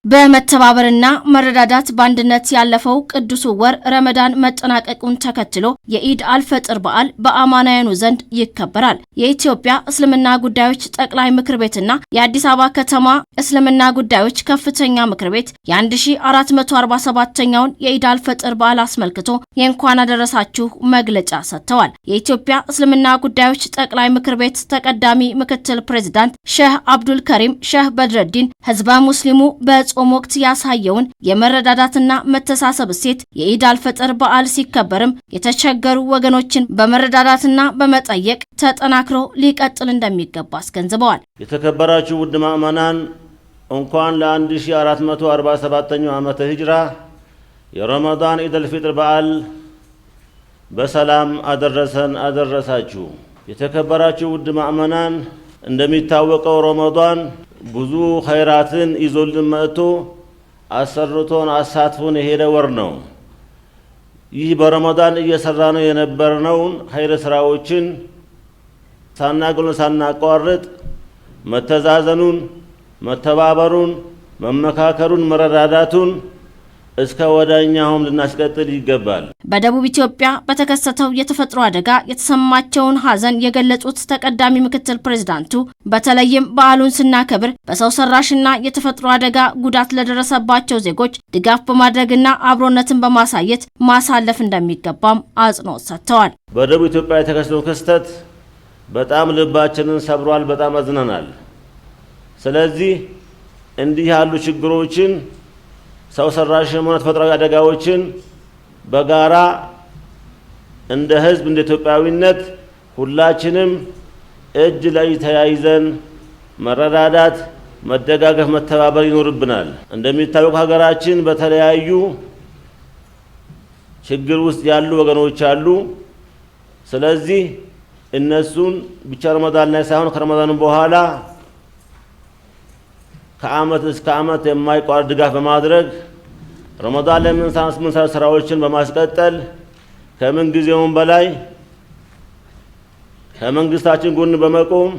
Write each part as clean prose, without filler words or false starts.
በመተባበርና መረዳዳት ባንድነት ያለፈው ቅዱስ ወር ረመዳን መጠናቀቁን ተከትሎ የኢድ አልፈጥር በዓል በአማናውያኑ ዘንድ ይከበራል። የኢትዮጵያ እስልምና ጉዳዮች ጠቅላይ ምክር ቤትና የአዲስ አበባ ከተማ እስልምና ጉዳዮች ከፍተኛ ምክር ቤት የ1447ኛውን የኢድ አልፈጥር በዓል አስመልክቶ የእንኳን አደረሳችሁ መግለጫ ሰጥተዋል። የኢትዮጵያ እስልምና ጉዳዮች ጠቅላይ ምክር ቤት ተቀዳሚ ምክትል ፕሬዝዳንት ሼህ አብዱል ከሪም ሼህ በድረዲን ህዝበ ሙስሊሙ ጾም ወቅት ያሳየውን የመረዳዳትና መተሳሰብ እሴት የኢድ አልፈጥር በዓል ሲከበርም የተቸገሩ ወገኖችን በመረዳዳትና በመጠየቅ ተጠናክሮ ሊቀጥል እንደሚገባ አስገንዝበዋል። የተከበራችሁ ውድ ምእመናን እንኳን ለ1447ኛው ዓመተ ሂጅራ የረመዳን ኢድ አልፈጥር በዓል በሰላም አደረሰን አደረሳችሁ። የተከበራችሁ ውድ ምእመናን እንደሚታወቀው ረመዳን ብዙ ኸይራትን ይዞልን መጥቶ አሰርቶን አሳትፎን የሄደ ወር ነው። ይህ በረመዳን እየሰራነው የነበርነውን ኸይር ስራዎችን ሳናጎል ሳናቋርጥ መተዛዘኑን፣ መተባበሩን፣ መመካከሩን፣ መረዳዳቱን እስከ ወዳኛውም ልናስቀጥል ይገባል። በደቡብ ኢትዮጵያ በተከሰተው የተፈጥሮ አደጋ የተሰማቸውን ሐዘን የገለጹት ተቀዳሚ ምክትል ፕሬዝዳንቱ በተለይም በዓሉን ስናከብር በሰው ሰራሽና የተፈጥሮ አደጋ ጉዳት ለደረሰባቸው ዜጎች ድጋፍ በማድረግና አብሮነትን በማሳየት ማሳለፍ እንደሚገባም አጽንኦት ሰጥተዋል። በደቡብ ኢትዮጵያ የተከሰተው ክስተት በጣም ልባችንን ሰብሯል። በጣም አዝነናል። ስለዚህ እንዲህ ያሉ ችግሮችን ሰው ሰራሽ የሆኑ ተፈጥሯዊ አደጋዎችን በጋራ እንደ ህዝብ እንደ ኢትዮጵያዊነት ሁላችንም እጅ ላይ ተያይዘን መረዳዳት፣ መደጋገፍ፣ መተባበር ይኖርብናል። እንደሚታወቀው ሀገራችን በተለያዩ ችግር ውስጥ ያሉ ወገኖች አሉ። ስለዚህ እነሱን ብቻ ረመዳን ላይ ሳይሆን ከረመዳን በኋላ ከዓመት እስከ ዓመት የማይቋረጥ ድጋፍ በማድረግ ረመዳን ላይ የምንሰራው ስራዎችን በማስቀጠል ከምን ጊዜውም በላይ ከመንግስታችን ጎን በመቆም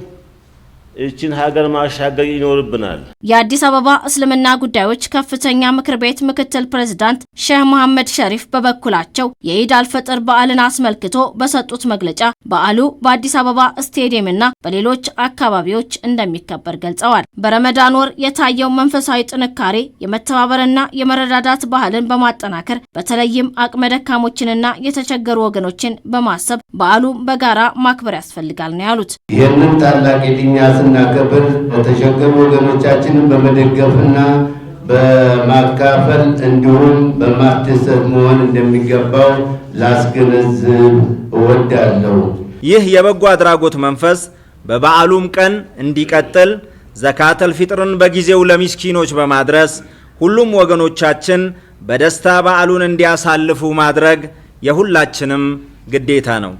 እቺን ሀገር ማሻገር ይኖርብናል። የአዲስ አበባ እስልምና ጉዳዮች ከፍተኛ ምክር ቤት ምክትል ፕሬዝዳንት ሼህ መሐመድ ሸሪፍ በበኩላቸው የኢድ አልፈጥር በዓልን አስመልክቶ በሰጡት መግለጫ በዓሉ በአዲስ አበባ ስቴዲየምና በሌሎች አካባቢዎች እንደሚከበር ገልጸዋል። በረመዳን ወር የታየው መንፈሳዊ ጥንካሬ የመተባበርና የመረዳዳት ባህልን በማጠናከር በተለይም አቅመ ደካሞችንና የተቸገሩ ወገኖችን በማሰብ በዓሉ በጋራ ማክበር ያስፈልጋል ነው ያሉት። ይህንን ታላቅ የዲኛ ስናከብር ለተቸገሩ ወገኖቻችንን በመደገፍና በማካፈል እንዲሁም በማስደሰት መሆን እንደሚገባው ላስገነዝብ እወዳለሁ። ይህ የበጎ አድራጎት መንፈስ በበዓሉም ቀን እንዲቀጥል ዘካተል ፊጥርን በጊዜው ለሚስኪኖች በማድረስ ሁሉም ወገኖቻችን በደስታ በዓሉን እንዲያሳልፉ ማድረግ የሁላችንም ግዴታ ነው።